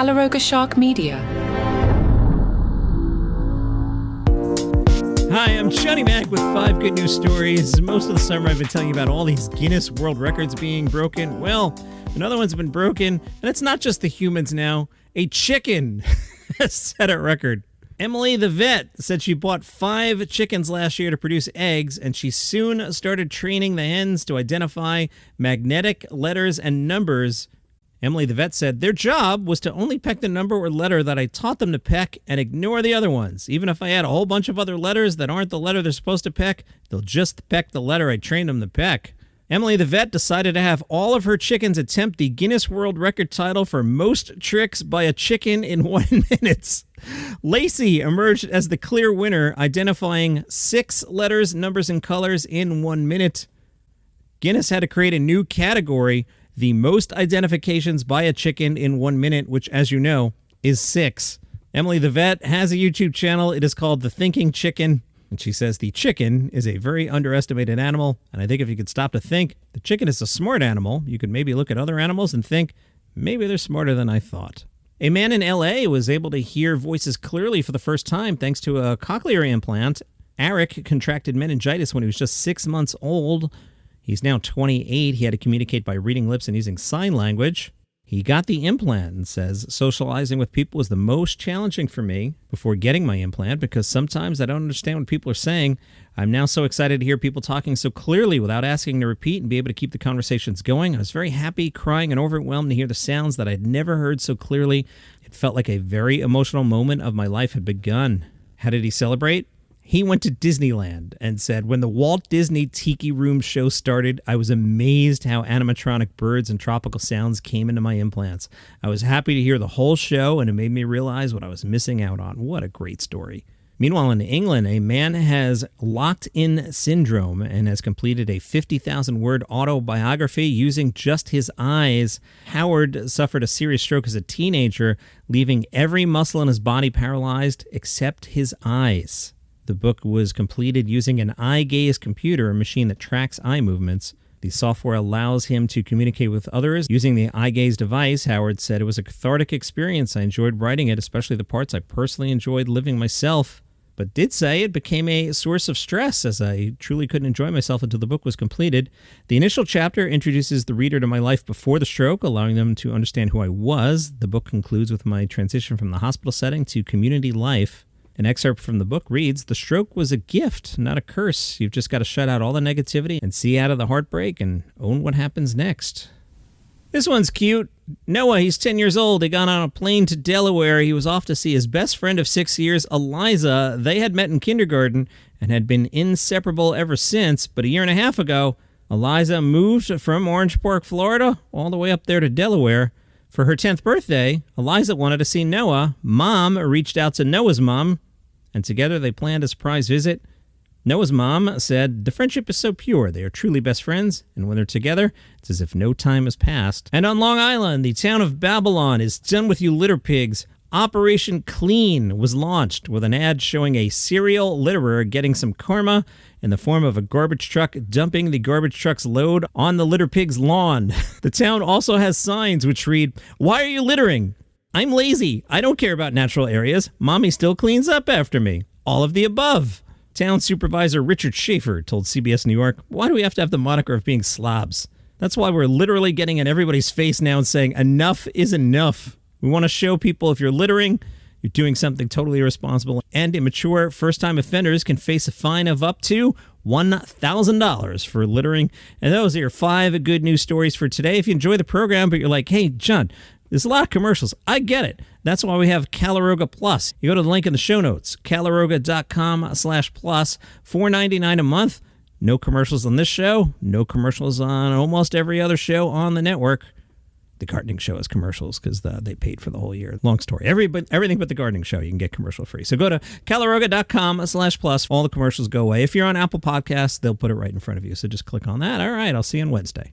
Calaroga Shark Media. Hi, I'm Johnny Mac with 5 good news stories. Most of the summer I've been telling you about all these Guinness World Records being broken. Well, another one's been broken, and it's not just the humans now. A chicken has set a record. Emily the vet said she bought 5 chickens last year to produce eggs, and she soon started training the hens to identify magnetic letters and numbers. Emily the vet said their job was to only peck the number or letter that I taught them to peck and ignore the other ones. Even if I add a whole bunch of other letters that aren't the letter they're supposed to peck, they'll just peck the letter I trained them to peck. Emily the vet decided to have all of her chickens attempt the Guinness World Record title for most tricks by a chicken in 1 minute. Lacey emerged as the clear winner, identifying 6 letters, numbers, and colors in 1 minute. Guinness had to create a new category, the most identifications by a chicken in 1 minute, which, as you know, is 6. Emily the vet has a YouTube channel. It is called The Thinking Chicken. And she says the chicken is a very underestimated animal. And I think if you could stop to think, the chicken is a smart animal. You could maybe look at other animals and think, maybe they're smarter than I thought. A man in LA was able to hear voices clearly for the first time thanks to a cochlear implant. Arik contracted meningitis when he was just 6 months old. He's now 28. He had to communicate by reading lips and using sign language. He got the implant and says socializing with people was the most challenging for me before getting my implant because sometimes I don't understand what people are saying. I'm now so excited to hear people talking so clearly without asking to repeat and be able to keep the conversations going. I was very happy, crying, and overwhelmed to hear the sounds that I'd never heard so clearly. It felt like a very emotional moment of my life had begun. How did he celebrate? He went to Disneyland and said, when the Walt Disney Tiki Room show started, I was amazed how animatronic birds and tropical sounds came into my implants. I was happy to hear the whole show, and it made me realize what I was missing out on. What a great story. Meanwhile, in England, a man has locked-in syndrome and has completed a 50,000-word autobiography using just his eyes. Howard suffered a serious stroke as a teenager, leaving every muscle in his body paralyzed except his eyes. The book was completed using an eye gaze computer, a machine that tracks eye movements. The software allows him to communicate with others using the eye gaze device. Howard said, it was a cathartic experience. I enjoyed writing it, especially the parts I personally enjoyed living myself, but did say it became a source of stress as I truly couldn't enjoy myself until the book was completed. The initial chapter introduces the reader to my life before the stroke, allowing them to understand who I was. The book concludes with my transition from the hospital setting to community life. An excerpt from the book reads, the stroke was a gift, not a curse. You've just got to shut out all the negativity and see out of the heartbreak and own what happens next. This one's cute. Noah, he's 10 years old. He got on a plane to Delaware. He was off to see his best friend of 6 years, Eliza. They had met in kindergarten and had been inseparable ever since. But a year and a half ago, Eliza moved from Orange Park, Florida, all the way up there to Delaware. For her 10th birthday, Eliza wanted to see Noah. Mom reached out to Noah's mom, and together they planned a surprise visit. Noah's mom said, the friendship is so pure. They are truly best friends, and when they're together, it's as if no time has passed. And on Long Island, the town of Babylon is done with you litter pigs. Operation Clean was launched with an ad showing a serial litterer getting some karma in the form of a garbage truck dumping the garbage truck's load on the litter pig's lawn. The town also has signs which read, why are you littering? I'm lazy. I don't care about natural areas. Mommy still cleans up after me. All of the above. Town Supervisor Richard Schaefer told CBS New York, why do we have to have the moniker of being slobs? That's why we're literally getting in everybody's face now and saying enough is enough. We want to show people if you're littering, you're doing something totally irresponsible and immature. First-time offenders can face a fine of up to $1,000 for littering. And those are your 5 good news stories for today. If you enjoy the program, but you're like, hey, John, there's a lot of commercials. I get it. That's why we have Calaroga Plus. You go to the link in the show notes, calaroga.com/plus, $4.99 a month. No commercials on this show. No commercials on almost every other show on the network. The gardening show has commercials because they paid for the whole year. Long story. Everything but the gardening show, you can get commercial free. So go to calaroga.com/plus. All the commercials go away. If you're on Apple Podcasts, they'll put it right in front of you. So just click on that. All right, I'll see you on Wednesday.